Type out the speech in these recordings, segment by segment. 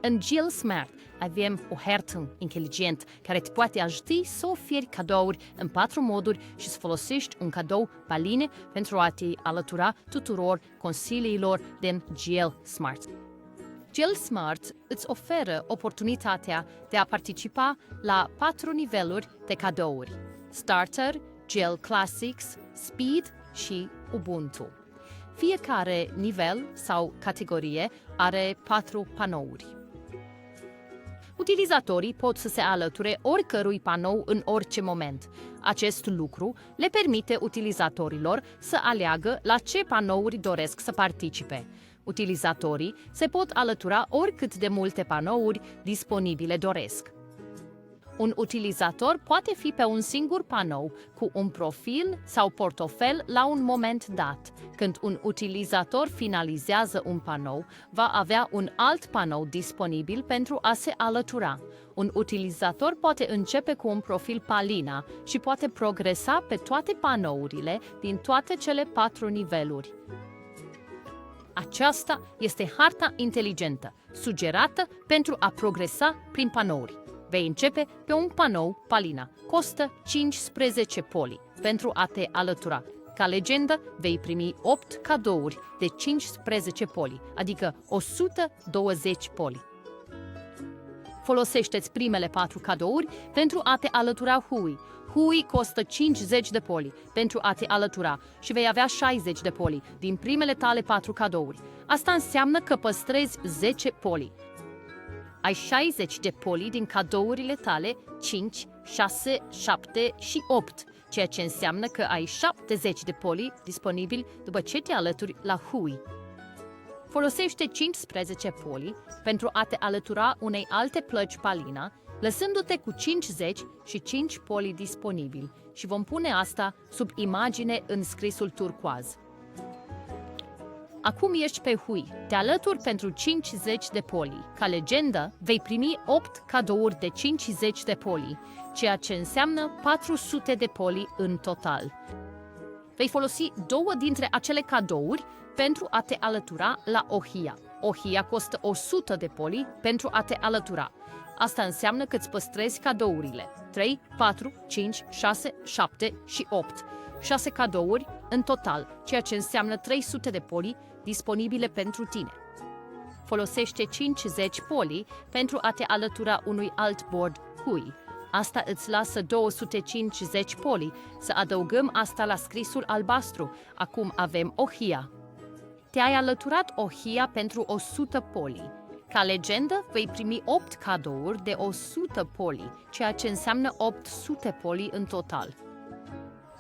În GL Smart avem o hartă inteligent care te poate ajuta să oferi cadouri în 4 moduri și să folosești un cadou Paline pentru a te alătura tuturor consiliilor din GL Smart. GL Smart îți oferă oportunitatea de a participa la 4 niveluri de cadouri: Starter, GL Classics, Speed și Ubuntu. Fiecare nivel sau categorie are 4 panouri. Utilizatorii pot să se alăture oricărui panou în orice moment. Acest lucru le permite utilizatorilor să aleagă la ce panouri doresc să participe. Utilizatorii se pot alătura oricât de multe panouri disponibile doresc. Un utilizator poate fi pe un singur panou cu un profil sau portofel la un moment dat. Când un utilizator finalizează un panou, va avea un alt panou disponibil pentru a se alătura. Un utilizator poate începe cu un profil Palina și poate progresa pe toate panourile din toate cele 4 niveluri. Aceasta este harta inteligentă, sugerată pentru a progresa prin panouri. Vei începe pe un panou Palina. Costă 15 poli pentru a te alătura. Ca legendă, vei primi 8 cadouri de 15 poli, adică 120 poli. Folosește-ți primele 4 cadouri pentru a te alătura Hui. Hui costă 50 de poli pentru a te alătura și vei avea 60 de poli din primele tale 4 cadouri. Asta înseamnă că păstrezi 10 poli. Ai 60 de poli din cadourile tale 5, 6, 7 și 8, ceea ce înseamnă că ai 70 de poli disponibili după ce te alături la Hui. Folosește 15 poli pentru a te alătura unei alte plăci Palina, lăsându-te cu 50 și 5 poli disponibili și vom pune asta sub imagine în scrisul turcoaz. Acum ești pe Hui, te alături pentru 50 de poli. Ca legendă, vei primi 8 cadouri de 50 de poli, ceea ce înseamnă 400 de poli în total. Vei folosi 2 dintre acele cadouri pentru a te alătura la Ohia. Ohia costă 100 de poli pentru a te alătura. Asta înseamnă că îți păstrezi cadourile 3, 4, 5, 6, 7 și 8. 6 cadouri în total, ceea ce înseamnă 300 de poli disponibile pentru tine. Folosește 50 poli pentru a te alătura unui alt board Hui. Asta îți lasă 250 poli. Să adăugăm asta la scrisul albastru. Acum avem Ohia. Te-ai alăturat Ohia pentru 100 poli. Ca legendă, vei primi 8 cadouri de 100 poli, ceea ce înseamnă 800 poli în total.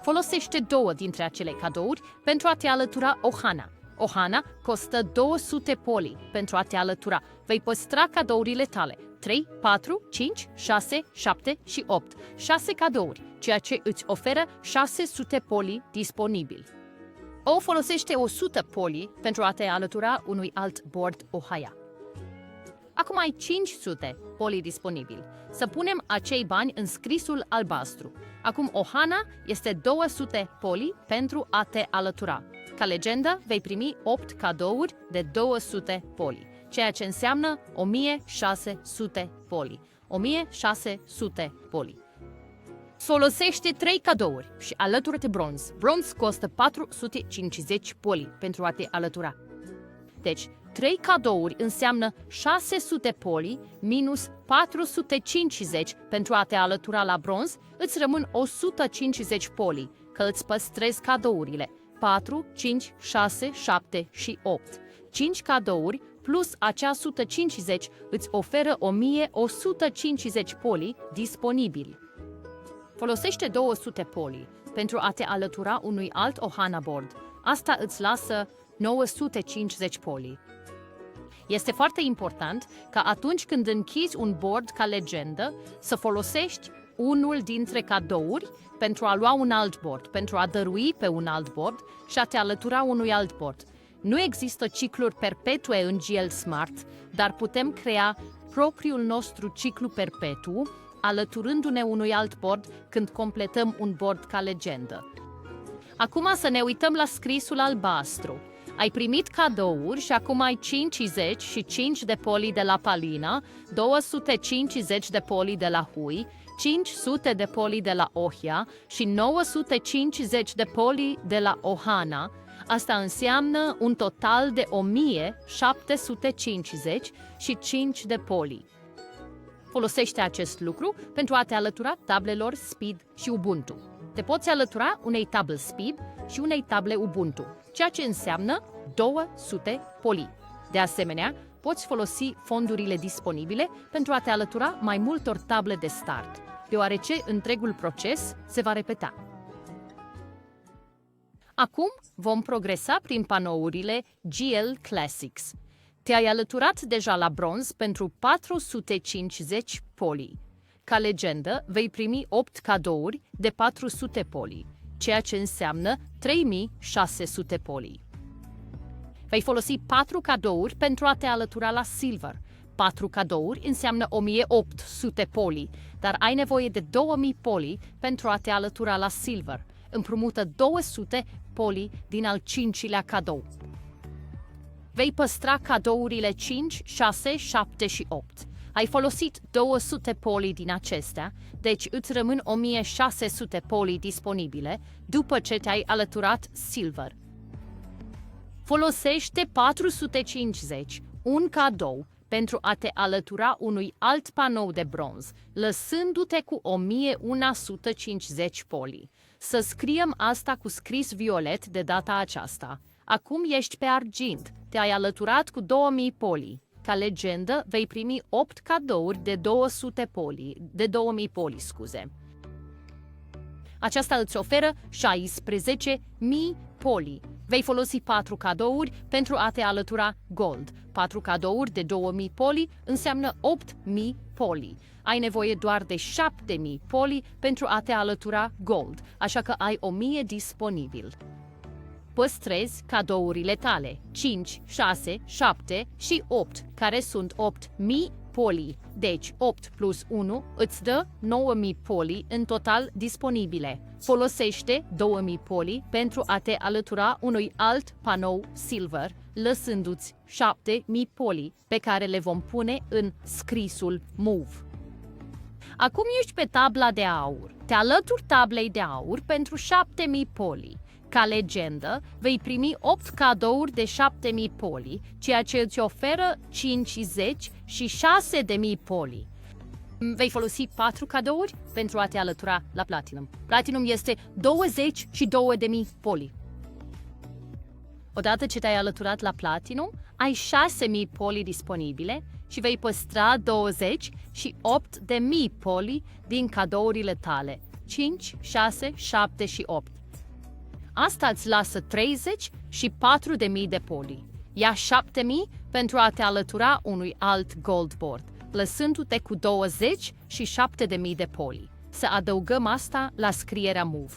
Folosește 2 dintre acele cadouri pentru a te alătura Ohana. Ohana costă 200 poli pentru a te alătura. Vei păstra cadourile tale 3, 4, 5, 6, 7 și 8. 6 cadouri, ceea ce îți oferă 600 poli disponibili. O folosește 100 poli pentru a te alătura unui alt board Ohia. Acum ai 500 poli disponibili. Să punem acei bani în scrisul albastru. Acum Ohana este 200 poli pentru a te alătura. Ca legendă, vei primi 8 cadouri de 200 poli, ceea ce înseamnă 1600 poli. 1600 poli. Folosește 3 cadouri și alătură-te bronz. Bronz costă 450 poli pentru a te alătura. Deci, 3 cadouri înseamnă 600 poli minus 450 pentru a te alătura la bronz, îți rămân 150 poli, că îți păstrezi cadourile 4, 5, 6, 7 și 8. 5 cadouri plus acea 150 îți oferă 1150 poli disponibili. Folosește 200 poli pentru a te alătura unui alt Ohana board. Asta îți lasă 950 poli. Este foarte important ca atunci când închizi un board ca legendă să folosești unul dintre cadouri pentru a lua un alt board, pentru a dărui pe un alt board și a te alătura unui alt board. Nu există cicluri perpetue în GL Smart, dar putem crea propriul nostru ciclu perpetu, alăturându-ne unui alt board când completăm un board ca legendă. Acum să ne uităm la scrisul albastru. Ai primit cadouri și acum ai 55 de poli de la Palina, 250 de poli de la Hui, 500 de poli de la Ohia și 950 de poli de la Ohana. Asta înseamnă un total de 1755 de poli. Folosește acest lucru pentru a te alătura tablelor Speed și Ubuntu. Te poți alătura unei table Speed și unei table Ubuntu, ceea ce înseamnă 200 poli. De asemenea, poți folosi fondurile disponibile pentru a te alătura mai multor table de start, deoarece întregul proces se va repeta. Acum vom progresa prin panourile GL Classics. Te-ai alăturat deja la bronz pentru 450 poli. Ca legendă, vei primi 8 cadouri de 400 poli, ceea ce înseamnă 3600 poli. Vei folosi 4 cadouri pentru a te alătura la Silver. 4 cadouri înseamnă 1800 poli, dar ai nevoie de 2000 poli pentru a te alătura la Silver. Împrumută 200 poli din al 5-lea cadou. Vei păstra cadourile 5, 6, 7 și 8. Ai folosit 200 poli din acestea, deci îți rămân 1600 poli disponibile după ce te-ai alăturat Silver. Folosește 450, un cadou, pentru a te alătura unui alt panou de bronz, lăsându-te cu 1150 poli. Să scriem asta cu scris violet de data aceasta. Acum ești pe argint, te-ai alăturat cu 2000 poli. Ca legendă, vei primi 8 cadouri de 2000 poli. Aceasta îți oferă 16.000 poli. Vei folosi 4 cadouri pentru a te alătura Gold. 4 cadouri de 2000 poli înseamnă 8000 poli. Ai nevoie doar de 7000 poli pentru a te alătura Gold, așa că ai 1000 disponibil. Păstrezi cadourile tale, 5, 6, 7 și 8, care sunt 8000 poli. Deci 8 plus 1 îți dă 9000 poli în total disponibile. Folosește 2000 poli pentru a te alătura unui alt panou Silver, lăsându-ți 7000 poli pe care le vom pune în scrisul Move. Acum ești pe tabla de aur. Te alături tablei de aur pentru 7000 poli. Ca legendă, vei primi 8 cadouri de 7000 poli, ceea ce îți oferă 50 și 6000 poli. Vei folosi 4 cadouri pentru a te alătura la Platinum. Platinum este 22.000 poli. Odată ce te-ai alăturat la Platinum, ai 6000 poli disponibile și vei păstra 20 și 8000 poli din cadourile tale. 5, 6, 7 și 8. Asta îți lasă 30 și 4.000 de poli. Ia 7.000 pentru a te alătura unui alt gold board, lăsându-te cu 20 și 7.000 de poli. Să adăugăm asta la scrierea Move.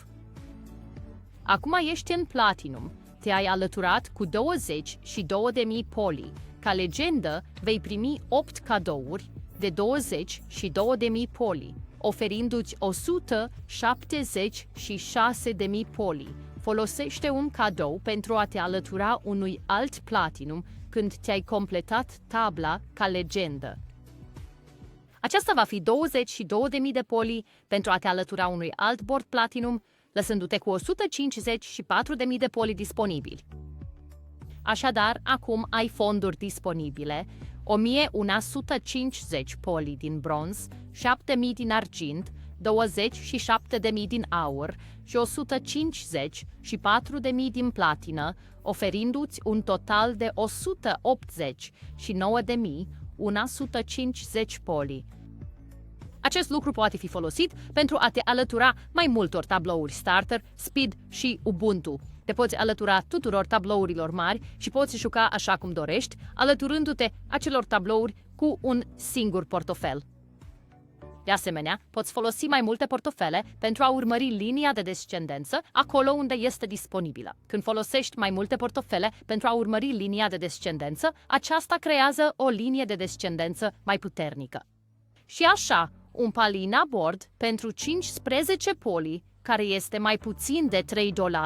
Acum ești în Platinum. Te-ai alăturat cu 20 și 2.000 poli. Ca legendă, vei primi 8 cadouri de 20 și 2.000 poli, oferindu-ți 176.000 poli. Folosește un cadou pentru a te alătura unui alt Platinum când ți-ai completat tabla ca legendă. Aceasta va fi 22.000 de poli pentru a te alătura unui alt board Platinum, lăsându-te cu 154.000 de poli disponibili. Așadar, acum ai fonduri disponibile, 1150 poli din bronz, 7.000 din argint, 27.000 din aur și 150 și 4.000 din platină, oferindu-ți un total de 189.150 poli. Acest lucru poate fi folosit pentru a te alătura mai multor tablouri Starter, Speed și Ubuntu. Te poți alătura tuturor tablourilor mari și poți juca așa cum dorești, alăturându-te acelor tablouri cu un singur portofel. De asemenea, poți folosi mai multe portofele pentru a urmări linia de descendență acolo unde este disponibilă. Când folosești mai multe portofele pentru a urmări linia de descendență, aceasta creează o linie de descendență mai puternică. Și așa, un Palina board pentru 15 poli care este mai puțin de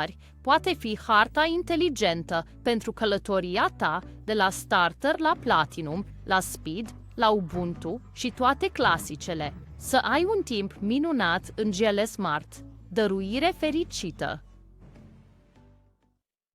$3, poate fi harta inteligentă pentru călătoria ta de la Starter la Platinum, la Speed, la Ubuntu și toate clasicele. Să ai un timp minunat în GL Smart. Dăruire fericită!